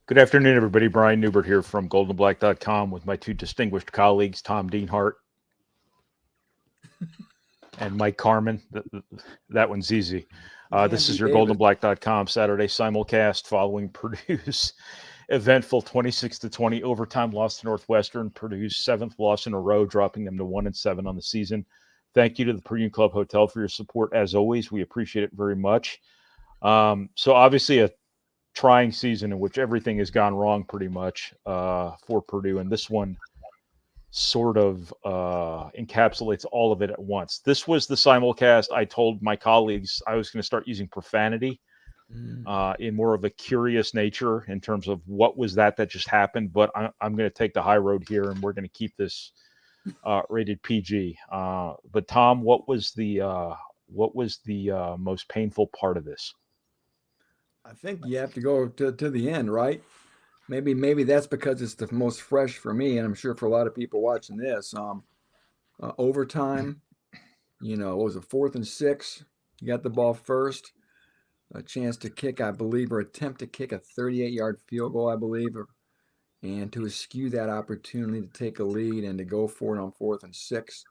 Good afternoon, everybody. Brian Neubert here from goldenblack.com with my two distinguished colleagues, Tom Dienhart and Mike Carmin. That one's easy. This is your goldenblack.com Saturday simulcast following Purdue's eventful 26-20 overtime loss to Northwestern, Purdue's seventh loss in a row, dropping them to 1-7 on the season. Thank you to the Purdue Club Hotel for your support. As always, we appreciate it very much. So obviously a trying season in which everything has gone wrong pretty much for Purdue, and this one sort of encapsulates all of it at once. This was the simulcast. I told my colleagues I was going to start using profanity in more of a curious nature in terms of what was that just happened, but I'm going to take the high road here, and we're going to keep this rated PG. But Tom, what was the most painful part of this? I think you have to go to the end, right? Maybe that's because it's the most fresh for me, and I'm sure for a lot of people watching this. Overtime, what was it, 4th and 6? You got the ball first, a chance to kick, I believe, or attempt to kick a 38-yard field goal, I believe, and to eschew that opportunity to take a lead and to go for it on 4th and 6,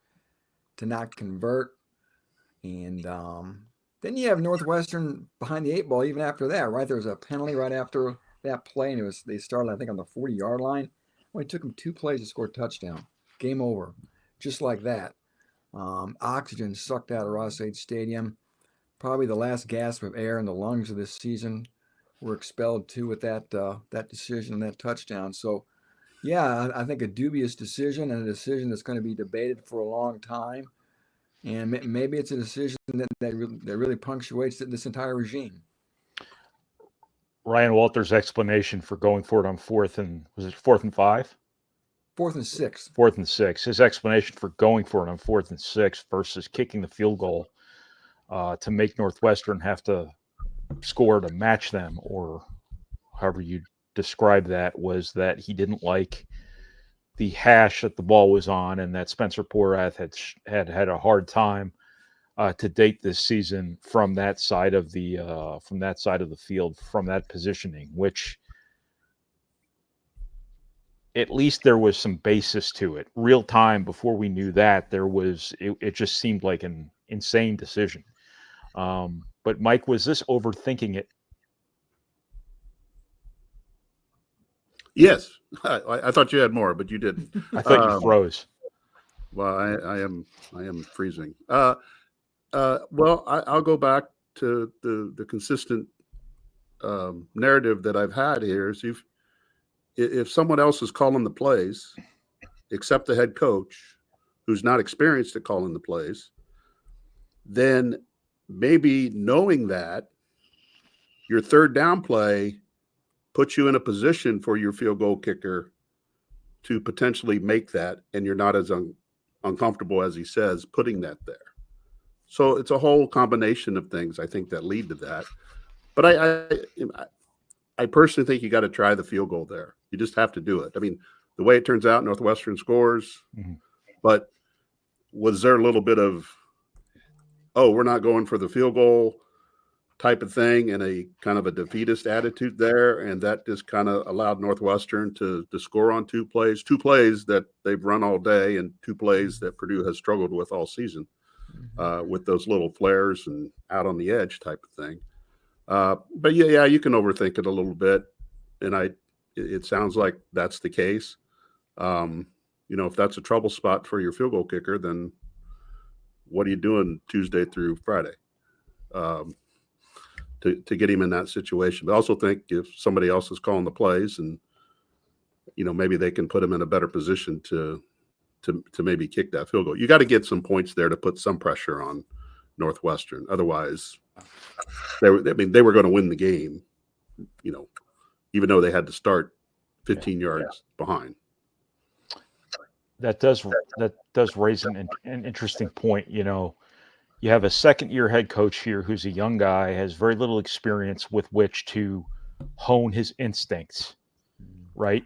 to not convert, and then you have Northwestern behind the 8 ball even after that, right? There was a penalty right after that play, and they started, I think, on the 40-yard line. It took them 2 plays to score a touchdown. Game over. Just like that. Oxygen sucked out of Ross-Ade Stadium. Probably the last gasp of air in the lungs of this season were expelled too with that decision and that touchdown. So, yeah, I think a dubious decision, and a decision that's going to be debated for a long time. And maybe it's a decision that really punctuates this entire regime. Ryan Walters' explanation for going for it on 4th and 5? 4th and 6. 4th and 6. His explanation for going for it on 4th and 6 versus kicking the field goal to make Northwestern have to score to match them, or however you describe that, was that he didn't like the hash that the ball was on, and that Spencer Porath had a hard time to date this season from that side of the field, from that positioning, which at least there was some basis to it. Real time before we knew that, it just seemed like an insane decision. But Mike, was this overthinking it? Yes, I thought you had more, but you didn't. I thought you froze. Well, I am freezing. Well, I'll go back to the consistent narrative that I've had here. Is if someone else is calling the plays, except the head coach, who's not experienced at calling the plays, then maybe knowing that your third down play puts you in a position for your field goal kicker to potentially make that, and you're not as uncomfortable, as he says, putting that there. So it's a whole combination of things, I think, that lead to that. But I personally think you got to try the field goal there. You just have to do it. I mean, the way it turns out, Northwestern scores, but was there a little bit of, we're not going for the field goal type of thing, and a kind of a defeatist attitude there, and that just kind of allowed Northwestern to score on 2 plays that they've run all day, and 2 plays that Purdue has struggled with all season, with those little flares and out on the edge type of thing. But yeah, you can overthink it a little bit, and it sounds like that's the case. If that's a trouble spot for your field goal kicker, then what are you doing Tuesday through Friday? To get him in that situation. But I also think if somebody else is calling the plays, and maybe they can put him in a better position to maybe kick that field goal. You got to get some points there to put some pressure on Northwestern. Otherwise, they were going to win the game, even though they had to start 15 yards behind. That does raise an interesting point. You have a second-year head coach here who's a young guy, has very little experience with which to hone his instincts, right?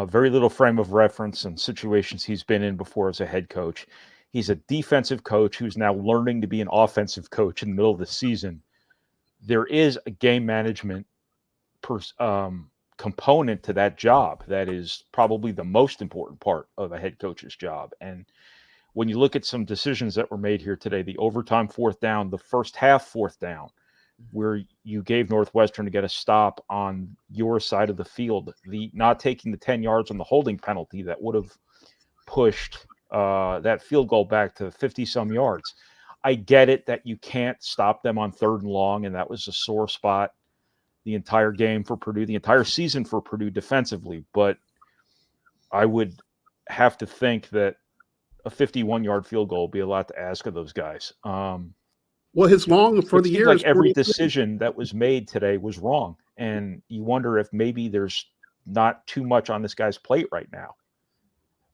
Very little frame of reference and situations he's been in before as a head coach. He's a defensive coach who's now learning to be an offensive coach in the middle of the season. There is a game management component to that job that is probably the most important part of a head coach's job. And when you look at some decisions that were made here today, the overtime fourth down, the first half fourth down, where you gave Northwestern to get a stop on your side of the field, the not taking the 10 yards on the holding penalty that would have pushed that field goal back to 50-some yards. I get it that you can't stop them on 3rd and long, and that was a sore spot the entire game for Purdue, the entire season for Purdue defensively. But I would have to think that a 51-yard field goal would be a lot to ask of those guys. Well, his long for it the seems year like is every 43. decision that was made today was wrong, and you wonder if maybe there's not too much on this guy's plate right now.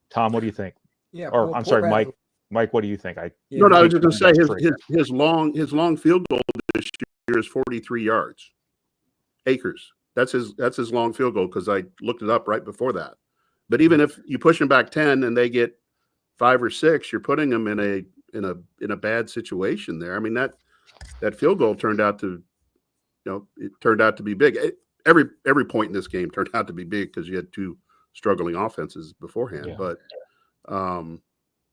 Tom, what do you think? Yeah. Or well, I'm sorry, poor Mike. guy- Mike, what do you think? Yeah, No, I was hate just to going to be say straight there. his long field goal this year is 43 yards, acres. That's his long field goal, because I looked it up right before that. But even if you push them back 10 and they get 5 or 6, you're putting them in a bad situation there. I mean, that field goal turned out to, it turned out to be big. Every point in this game turned out to be big because you had 2 struggling offenses beforehand. Yeah. But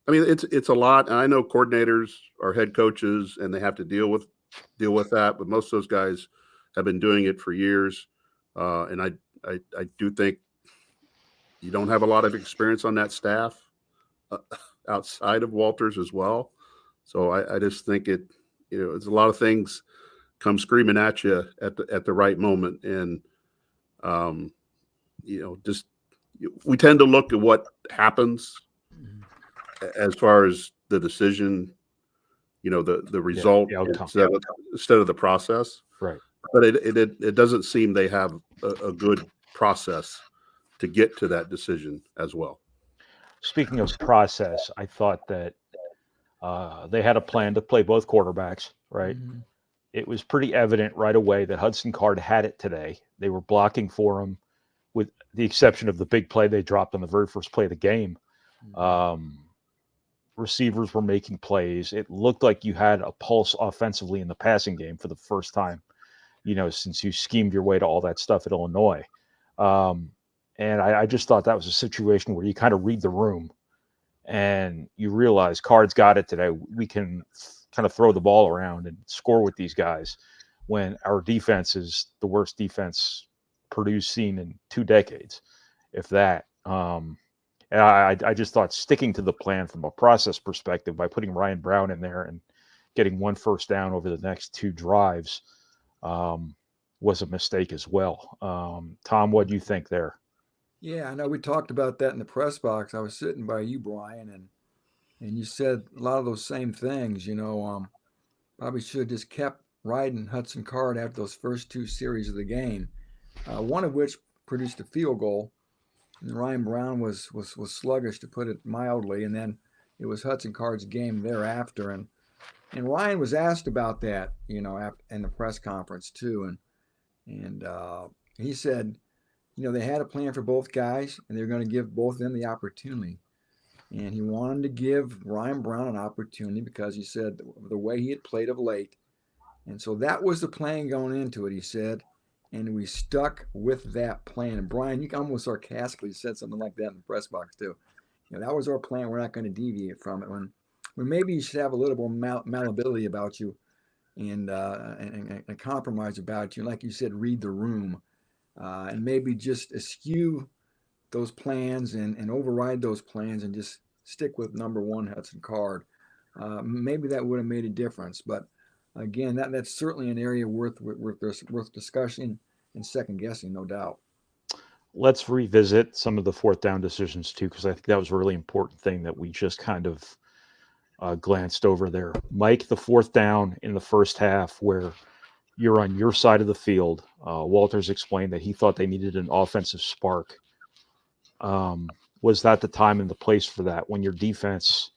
I mean, it's a lot. And I know coordinators are head coaches and they have to deal with that. But most of those guys have been doing it for years. And I do think you don't have a lot of experience on that staff outside of Walters as well. So I just think it's a lot of things come screaming at you at the right moment. And, just we tend to look at what happens as far as the decision, the result the outcome. instead of the process. Right. But it doesn't seem they have a good process to get to that decision as well. Speaking of process, I thought that they had a plan to play both quarterbacks, right? Mhm. It was pretty evident right away that Hudson Card had it today. They were blocking for him, with the exception of the big play they dropped on the very first play of the game. Receivers were making plays. It looked like you had a pulse offensively in the passing game for the first time, since you schemed your way to all that stuff at Illinois. And I just thought that was a situation where you kind of read the room and you realize Card's got it today. We can kind of throw the ball around and score with these guys when our defense is the worst defense Purdue's seen in 2 decades, if that. And I just thought sticking to the plan from a process perspective by putting Ryan Brown in there and getting 1 first down over the next 2 drives was a mistake as well. Tom, what do you think there? Yeah, I know we talked about that in the press box. I was sitting by you, Brian, and you said a lot of those same things. Probably should have just kept riding Hudson Card after those first 2 series of the game, one of which produced a field goal. And Ryan Brown was sluggish, to put it mildly, and then it was Hudson Card's game thereafter. And Ryan was asked about that, in the press conference too, and he said, they had a plan for both guys, and they're going to give both of them the opportunity. And he wanted to give Ryan Brown an opportunity because he said the way he had played of late. And so that was the plan going into it, he said. And we stuck with that plan. And Brian, you almost sarcastically said something like that in the press box too. That was our plan. We're not going to deviate from it. When maybe you should have a little more malleability about you and compromise about you. Like you said, read the room. And maybe just eschew those plans and override those plans and just stick with number 1 Hudson Card. Maybe that would have made a difference. But again, that's certainly an area worth discussion and second guessing, no doubt. Let's revisit some of the 4th down decisions too, because I think that was a really important thing that we just kind of glanced over there. Mike, the 4th down in the first half where you're on your side of the field. Walters explained that he thought they needed an offensive spark. Was that the time and the place for that, when your defense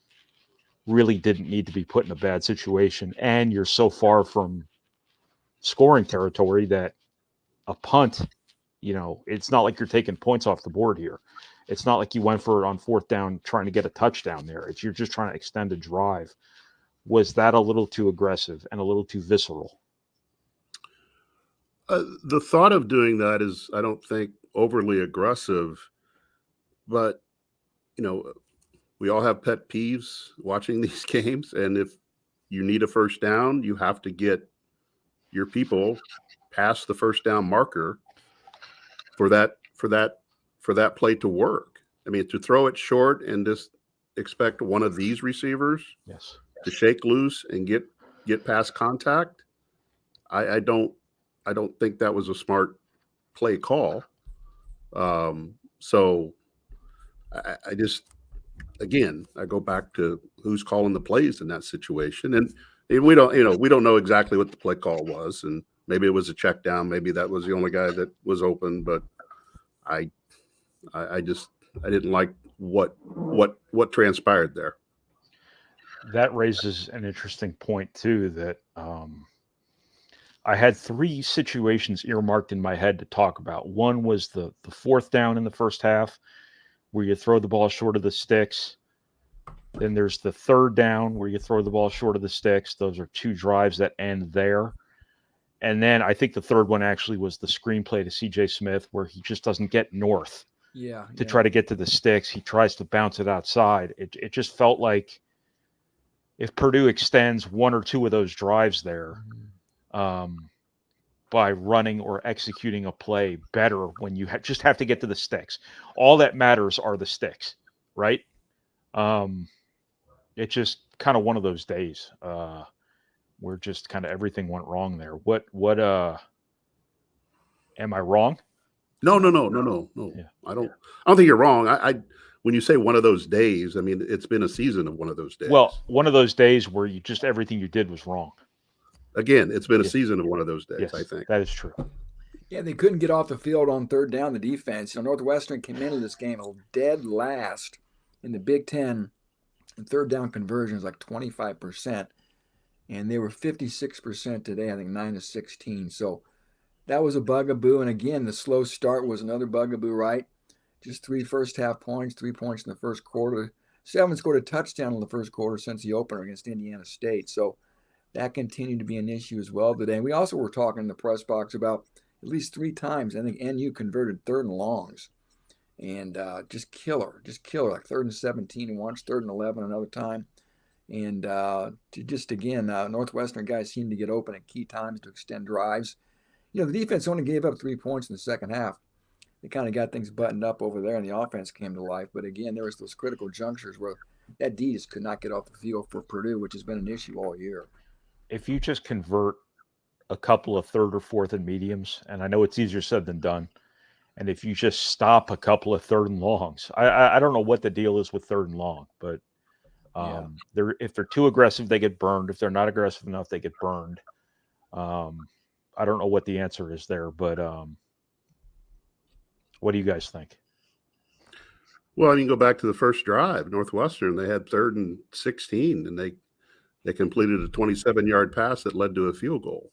really didn't need to be put in a bad situation and you're so far from scoring territory that a punt, it's not like you're taking points off the board here. It's not like you went for it on 4th down trying to get a touchdown there. You're just trying to extend a drive. Was that a little too aggressive and a little too visceral? The thought of doing that is, I don't think, overly aggressive, but we all have pet peeves watching these games, and if you need a first down, you have to get your people past the first down marker for that play to work. I mean, to throw it short and just expect one of these receivers to shake loose and get past contact, I don't think that was a smart play call. So I just, again, I go back to who's calling the plays in that situation, and we don't know exactly what the play call was, and maybe it was a check down, maybe that was the only guy that was open, but I didn't like what transpired there. That raises an interesting point too, that I had 3 situations earmarked in my head to talk about. One was the 4th down in the first half where you throw the ball short of the sticks. Then there's the 3rd down where you throw the ball short of the sticks. Those are 2 drives that end there. And then I think the 3rd one actually was the screenplay to CJ Smith, where he just doesn't get north to try to get to the sticks. He tries to bounce it outside. It just felt like if Purdue extends 1 or 2 of those drives there, by running or executing a play better when you just have to get to the sticks. All that matters are the sticks, right? It's just kind of one of those days where just kind of everything went wrong there. What am I wrong? No. Yeah. I don't think you're wrong. I when you say one of those days, I mean, it's been a season of one of those days. Well, one of those days where you just everything you did was wrong. Again, it's been a season of one of those days, Yes, I think. that is true. Yeah, they couldn't get off the field on 3rd down, the defense. Northwestern came into this game dead last in the Big Ten in 3rd down conversions, like 25%. And they were 56% today, I think 9-16. So that was a bugaboo. And again, the slow start was another bugaboo, right? Just 3 first half points, 3 points in the first quarter. 7 scored a touchdown in the first quarter since the opener against Indiana State. So that continued to be an issue as well today. And we also were talking in the press box about at least 3 times, I think NU converted 3rd and longs. And just killer, like 3rd and 17 once, 3rd and 11 another time. And Northwestern guys seemed to get open at key times to extend drives. The defense only gave up 3 points in the second half. They kind of got things buttoned up over there, and the offense came to life. But again, there was those critical junctures where that D just could not get off the field for Purdue, which has been an issue all year. If you just convert a couple of 3rd or 4th and mediums, and I know it's easier said than done, and if you just stop a couple of 3rd and longs, I don't know what the deal is with 3rd and long, but if they're too aggressive, they get burned. If they're not aggressive enough, they get burned. I don't know what the answer is there, but what do you guys think? Well, I mean, go back to the first drive. Northwestern, they had 3rd and 16, and they completed a 27-yard pass that led to a field goal.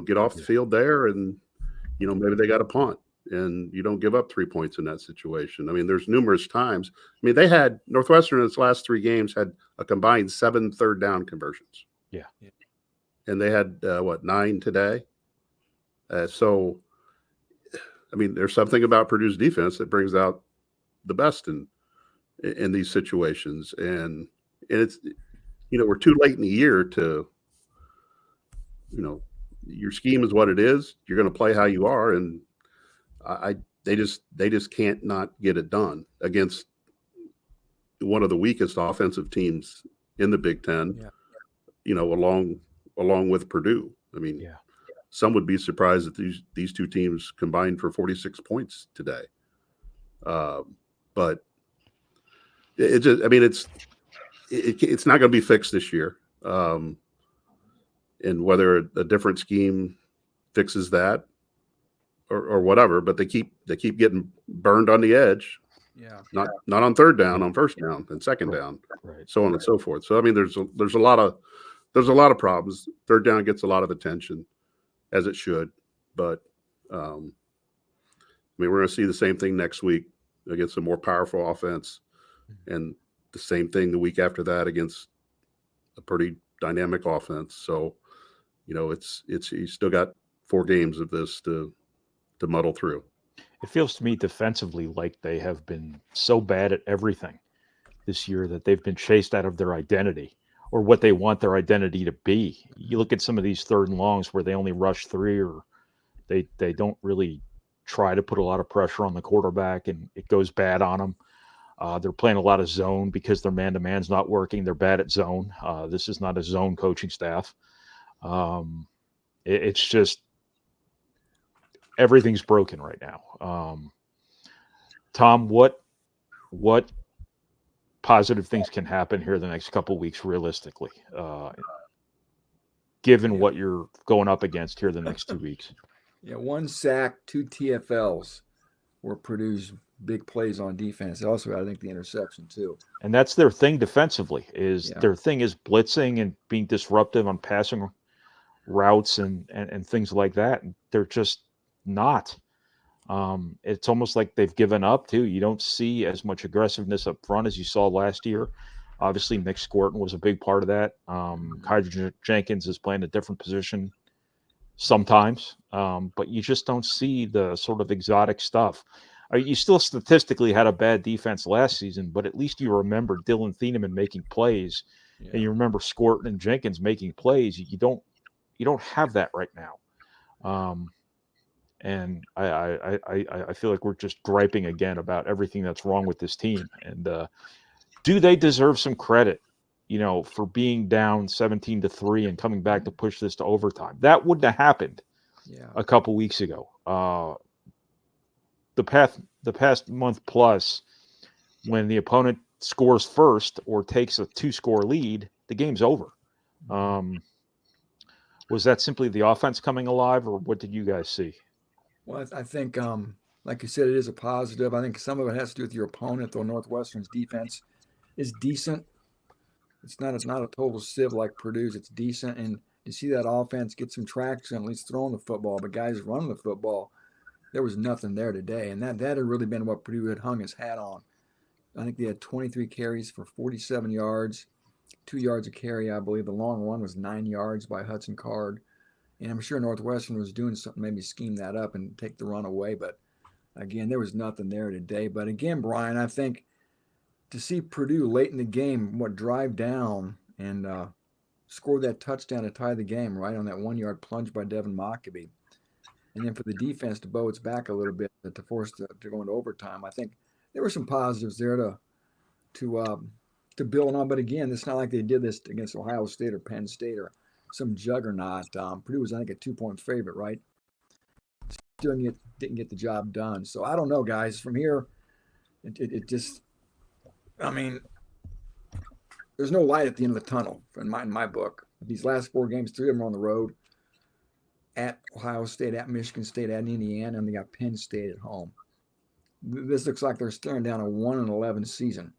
Get off the field there, and maybe they got a punt, and you don't give up 3 points in that situation. I mean, there's numerous times. I mean, they had Northwestern in its last 3 games had a combined 7 3rd down conversions. Yeah. And they had 9 today. So, I mean, there's something about Purdue's defense that brings out the best in these situations, and it's we're too late in the year to your scheme is what it is. You're going to play how you are, and they just can't not get it done against one of the weakest offensive teams in the Big Ten. Yeah. Along with Purdue. I mean, some would be surprised that these 2 teams combined for 46 points today. But it's not going to be fixed this year. And whether a different scheme fixes that or whatever, but they keep getting burned on the edge. Yeah. Not on 3rd down, on 1st down and 2nd down, so on and so forth. So I mean, there's a lot of problems. 3rd down gets a lot of attention, as it should, but I mean, we're going to see the same thing next week against a more powerful offense, and the same thing the week after that against a pretty dynamic offense. So, it's you still got 4 games of this to muddle through. It feels to me defensively like they have been so bad at everything this year that they've been chased out of their identity or what they want their identity to be. You look at some of these 3rd and longs where they only rush 3 or they don't really try to put a lot of pressure on the quarterback and it goes bad on them. They're playing a lot of zone because their man-to-man's not working. They're bad at zone. This is not a zone coaching staff. It's just everything's broken right now. Tom, what positive things can happen here the next couple of weeks realistically, given what you're going up against here the next 2 weeks? Yeah, 1 sack, 2 TFLs were Purdue's big plays on defense. Also, I think the interception too. And that's their thing defensively. Their thing is blitzing and being disruptive on passing routes and things like that. And they're just not. It's almost like they've given up too. You don't see as much aggressiveness up front as you saw last year. Obviously, Nick Squirton was a big part of that. Kydra Jenkins is playing a different position sometimes, but you just don't see the sort of exotic stuff. You still statistically had a bad defense last season, but at least you remember Dylan Thieneman making plays, and you remember Squirton and Jenkins making plays. You don't have that right now. And I feel like we're just griping again about everything that's wrong with this team. And do they deserve some credit, for being down 17-3 and coming back to push this to overtime? That wouldn't have happened a couple weeks ago. The past month plus, when the opponent scores first or takes a 2-score lead, the game's over. Was that simply the offense coming alive, or what did you guys see? Well, I think, like you said, it is a positive. I think some of it has to do with your opponent, though. Northwestern's defense is decent. It's not a total sieve like Purdue's. It's decent, and to see that offense get some traction, at least throwing the football, but guys running the football, there was nothing there today, and that had really been what Purdue had hung his hat on. I think they had 23 carries for 47 yards, 2 yards a carry, I believe. The long one was 9 yards by Hudson Card. And I'm sure Northwestern was doing something, maybe scheme that up and take the run away. But, again, there was nothing there today. But, again, Brian, I think to see Purdue late in the game, drive down and score that touchdown to tie the game, right, on that 1-yard plunge by Devin Mockabee. And then for the defense to bow its back a little bit to force to go into overtime, I think there were some positives there to build on. But, again, it's not like they did this against Ohio State or Penn State or some juggernaut. Purdue was, I think, a 2-point favorite, right? Still didn't get the job done. So I don't know, guys. From here, it just, I mean, there's no light at the end of the tunnel in my book. These last 4 games, 3 of them are on the road, at Ohio State, at Michigan State, at Indiana, and they got Penn State at home. This looks like they're staring down a 1-11 season.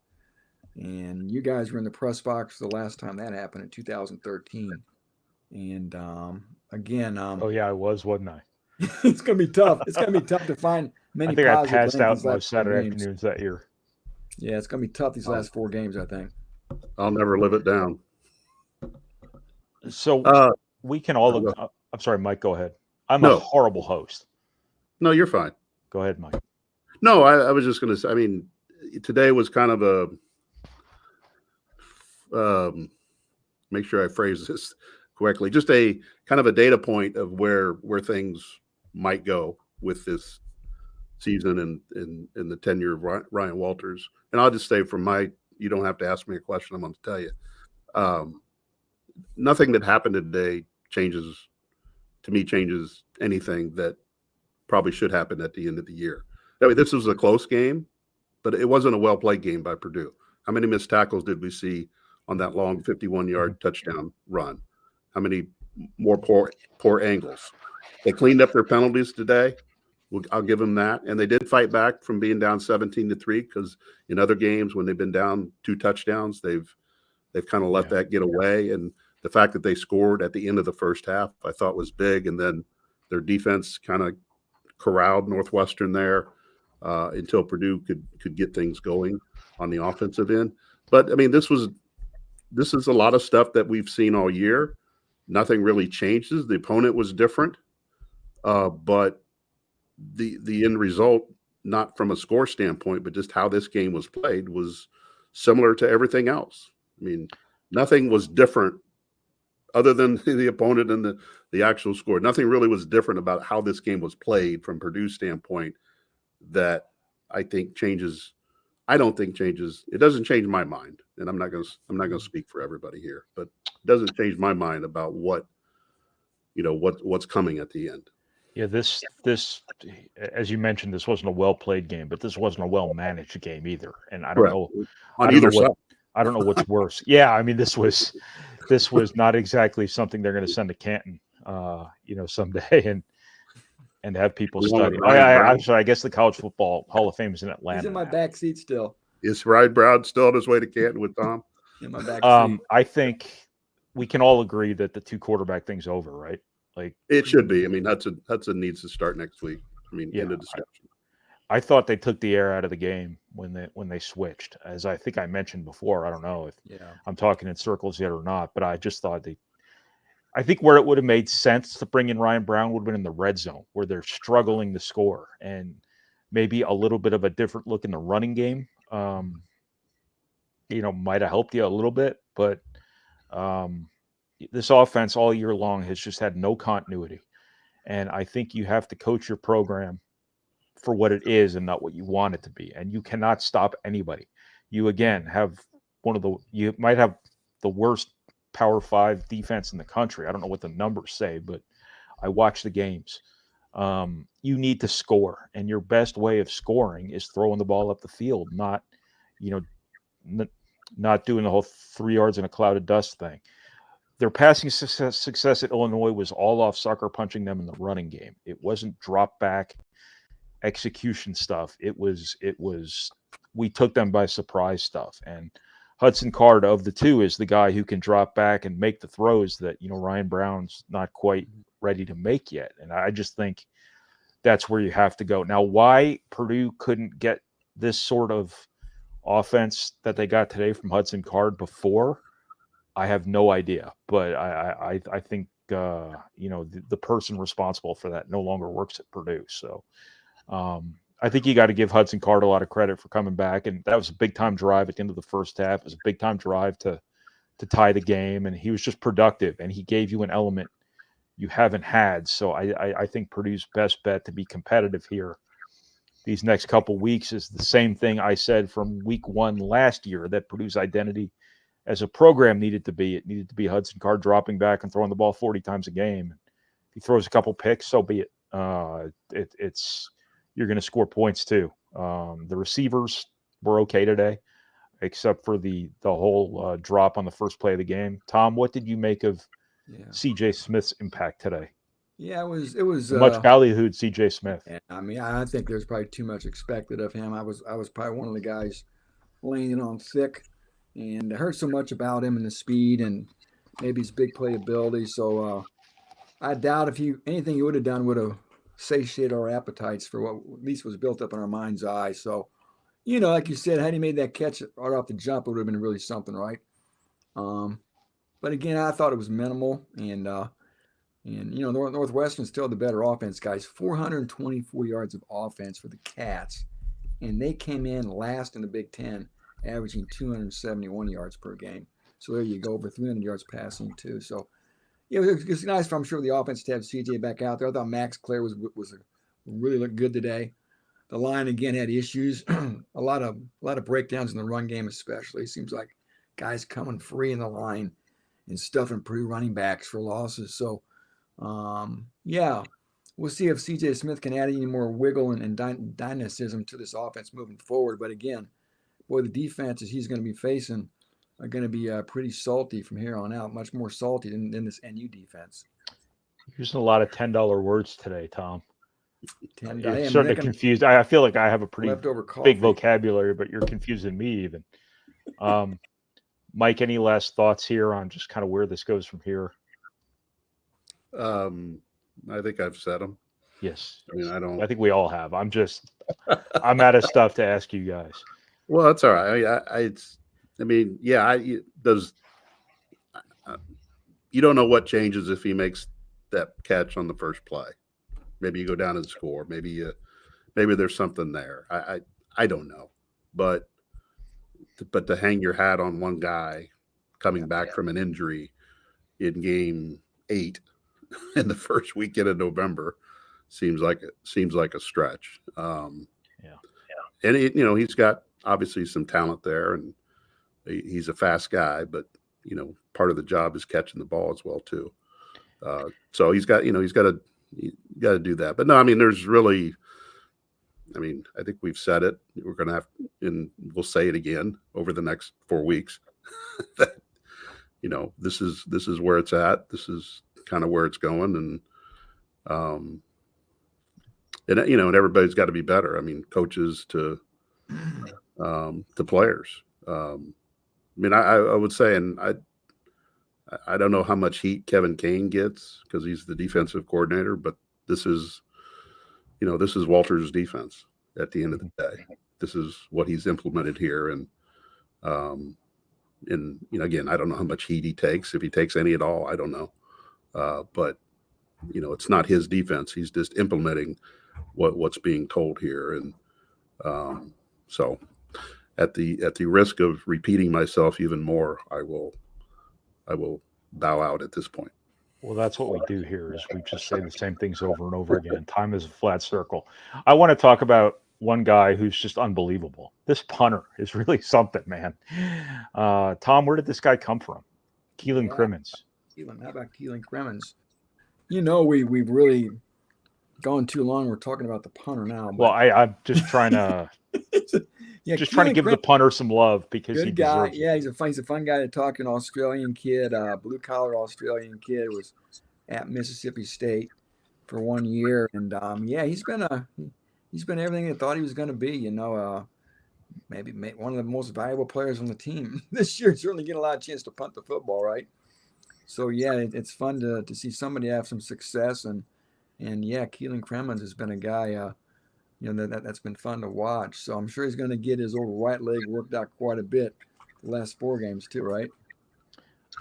And you guys were in the press box the last time that happened in 2013. And again, oh yeah, I was, wasn't I? It's gonna be tough. It's gonna be tough to find many. I think I positives passed out most Saturday afternoons that year. Yeah, it's gonna be tough these last 4 games, I think. I'll never live it down. So we can all. I'm sorry, Mike. Go ahead. I'm a horrible host. No, you're fine. Go ahead, Mike. No, I was just going to say. I mean, today was kind of a. Make sure I phrase this correctly. Just a kind of a data point of where things might go with this season and in the tenure of Ryan Walters. And I'll just say you don't have to ask me a question. I'm going to tell you. Nothing that happened today changes anything that probably should happen at the end of the year. I mean, this was a close game, but it wasn't a well-played game by Purdue. How many missed tackles did we see on that long 51-yard touchdown run? How many more poor angles? They cleaned up their penalties today. I'll give them that. And they did fight back from being down 17-3, because in other games when they've been down 2 touchdowns, they've kind of let that get away. And the fact that they scored at the end of the first half, I thought was big. And then their defense kind of corralled Northwestern there until Purdue could get things going on the offensive end. But I mean, this is a lot of stuff that we've seen all year. Nothing really changes. The opponent was different, but the end result not from a score standpoint, but just how this game was played was similar to everything else. I mean, nothing was different other than the opponent and the actual score. Nothing really was different about how this game was played from Purdue's standpoint that I think changes. I don't think changes. It doesn't change my mind, and I'm not going to speak for everybody here, but it doesn't change my mind about what's coming at the end. Yeah, this, as you mentioned, this wasn't a well played game, but this wasn't a well managed game either. And I don't Correct. know On I don't know either what side. I don't know what's worse. Yeah, I mean, this was not exactly something they're going to send to Canton, someday and have people Along with study. Ryan Brown. I'm sorry. I guess the College Football Hall of Fame is in Atlanta. He's in my now. back seat still. Is Ryan Brown still on his way to Canton with Tom? In my back seat. I think we can all agree that the 2 quarterback thing's over, right? Like It should be. I mean, Hudson needs to start next week. I mean, Yeah, end of discussion. I thought they took the air out of the game when they switched. As I think I mentioned before, I don't know if I'm talking in circles yet or not, but I just thought I think where it would have made sense to bring in Ryan Brown would have been in the red zone where they're struggling to score, and maybe a little bit of a different look in the running game. Might have helped you a little bit, but this offense all year long has just had no continuity. And I think you have to coach your program for what it is and not what you want it to be. And you cannot stop anybody. You, again, you might have the worst Power 5 defense in the country. I don't know what the numbers say, but I watch the games. You need to score. And your best way of scoring is throwing the ball up the field, not doing the whole 3 yards in a cloud of dust thing. Their passing success at Illinois was all off sucker punching them in the running game. It wasn't drop back execution stuff. It was we took them by surprise stuff. And Hudson Card of the 2 is the guy who can drop back and make the throws that Ryan Brown's not quite ready to make yet. And I just think that's where you have to go. Now, why Purdue couldn't get this sort of offense that they got today from Hudson Card before, I have no idea, but I think the person responsible for that no longer works at Purdue. So I think you got to give Hudson Card a lot of credit for coming back, and that was a big time drive at the end of the first half. It was a big time drive to tie the game, and he was just productive, and he gave you an element you haven't had. So I think Purdue's best bet to be competitive here these next couple weeks is the same thing I said from week 1 last year, that Purdue's identity as a program needed to be. It needed to be Hudson Card dropping back and throwing the ball 40 times a game. If he throws a couple picks, so be it. You're going to score points too. The receivers were okay today, except for the whole drop on the first play of the game. Tom, what did you make of C.J. Smith's impact today? Yeah, it was much ballyhooed C.J. Smith. I mean, I think there's probably too much expected of him. I was probably one of the guys laying it on thick. And I heard so much about him and the speed and maybe his big playability. So I doubt anything he would have done would have satiated our appetites for what at least was built up in our mind's eye. So, like you said, had he made that catch right off the jump, it would have been really something, right? But again, I thought it was minimal. And Northwestern's still the better offense, guys. 424 yards of offense for the Cats. And they came in last in the Big Ten, averaging 271 yards per game. So there you go, over 300 yards passing too. So it's nice for, I'm sure, the offense to have CJ back out there. I thought Max Clare was really looked good today. The line again had issues, a lot of breakdowns in the run game, especially. It seems like guys coming free in the line and stuffing Purdue running backs for losses. So we'll see if CJ Smith can add any more wiggle and dynamism to this offense moving forward. But again, boy, the defenses he's going to be facing are going to be pretty salty from here on out, much more salty than this NU defense. Using a lot of $10 words today, Tom. You're certainly confused. I feel like I have a pretty big vocabulary, but you're confusing me even. Mike, any last thoughts here on just kind of where this goes from here? I think I've said them. Yes. I mean, I think we all have. I'm out of stuff to ask you guys. Well, that's all right. You don't know what changes if he makes that catch on the first play. Maybe you go down and score. Maybe maybe there's something there. I don't know, but to hang your hat on one guy coming back from an injury in game 8 in the first weekend of November seems like a stretch. And he's got obviously some talent there, and he's a fast guy, but part of the job is catching the ball as well too. So he's got to do that. But no, I mean, there's really, I think we've said it. We're going to have, and we'll say it again over the next 4 weeks that, this is where it's at. This is kind of where it's going. And everybody's got to be better. I mean, coaches to players. I would say, and I don't know how much heat Kevin Kane gets because he's the defensive coordinator, but this is Walter's defense at the end of the day. This is what he's implemented here. And again, I don't know how much heat he takes. If he takes any at all, I don't know. But it's not his defense. He's just implementing what's being told here. And so at the risk of repeating myself even more, I will bow out at this point. Well, that's what we do here is we just say the same things over and over again. Time is a flat circle. I want to talk about one guy who's just unbelievable. This punter is really something, man. Tom, where did this guy come from? Keelan Crimmins. How about Keelan Crimmins? We've really gone too long. We're talking about the punter now. Well, I'm just trying to trying to give the punter some love because he deserves it. Yeah, he's a fun guy to talk. An Australian kid, blue collar Australian kid, was at Mississippi State for 1 year, and he's been everything I thought he was going to be. Maybe one of the most valuable players on the team this year. Certainly getting a lot of chance to punt the football, right? So it's fun to see somebody have some success, and Keelan Crimmins has been a guy. That's been fun to watch. So I'm sure he's going to get his old right leg worked out quite a bit the last 4 games too, right?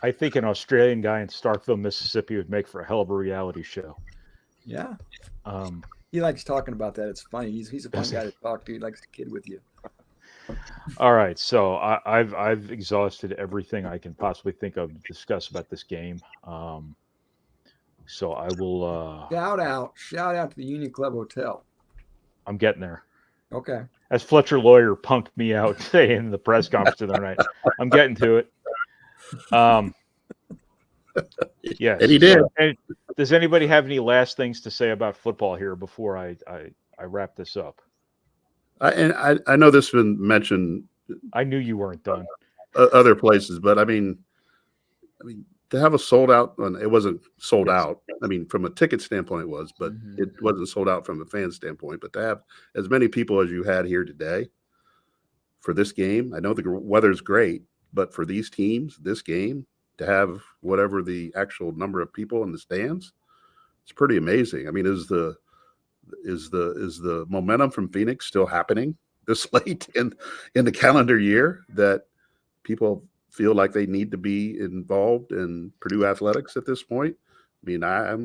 I think an Australian guy in Starkville, Mississippi would make for a hell of a reality show. Yeah. He likes talking about that. It's funny. He's a fun guy to talk to. He likes to kid with you. All right. So I've exhausted everything I can possibly think of to discuss about this game. So I will shout out to the Union Club Hotel. I'm getting there. Okay. As Fletcher Lawyer punked me out today in the press conference the other night. I'm getting to it. Yes. And he did. And does anybody have any last things to say about football here before I wrap this up? I know this has been mentioned. I knew you weren't done. Other places, but I mean, to have a sold out, it wasn't sold out. I mean, from a ticket standpoint, it was, but it wasn't sold out from a fan standpoint. But to have as many people as you had here today for this game, I know the weather's great, but for these teams, this game, to have whatever the actual number of people in the stands, it's pretty amazing. I mean, is the momentum from Phoenix still happening this late in the calendar year that people feel like they need to be involved in Purdue athletics at this point? I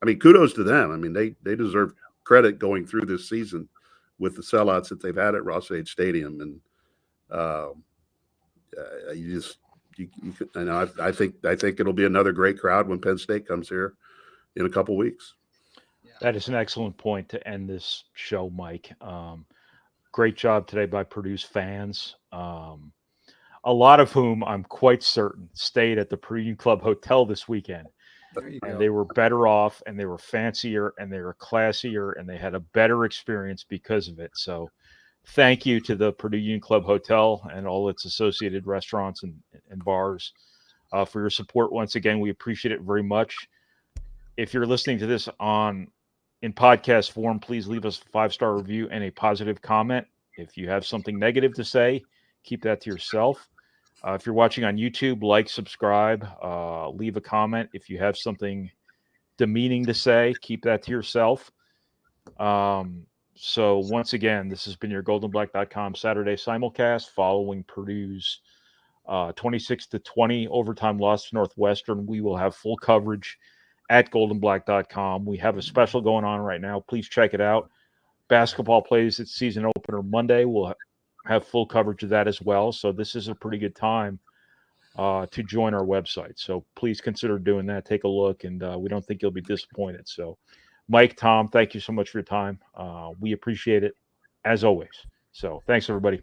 mean, kudos to them. I mean, they deserve credit going through this season with the sellouts that they've had at Ross-Ade Stadium. And I think it'll be another great crowd when Penn State comes here in a couple weeks. That is an excellent point to end this show, Mike. Great job today by Purdue's fans. A lot of whom I'm quite certain stayed at the Purdue Club Hotel this weekend. And they were better off, and they were fancier, and they were classier, and they had a better experience because of it. So thank you to the Purdue Union Club Hotel and all its associated restaurants and bars for your support. Once again, we appreciate it very much. If you're listening to this in podcast form, please leave us a 5-star review and a positive comment. If you have something negative to say, keep that to yourself. If you're watching on YouTube, like, subscribe, leave a comment. If you have something demeaning to say, keep that to yourself. So once again, this has been your goldenblack.com Saturday simulcast following Purdue's 26-20 overtime loss to Northwestern. We will have full coverage at goldenblack.com. We have a special going on right now. Please check it out. basketball plays its season opener Monday. We'll have full coverage of that as well. So this is a pretty good time to join our website. So please consider doing that. Take a look, and we don't think you'll be disappointed. So, Mike, Tom, thank you so much for your time. We appreciate it, as always. So thanks, everybody.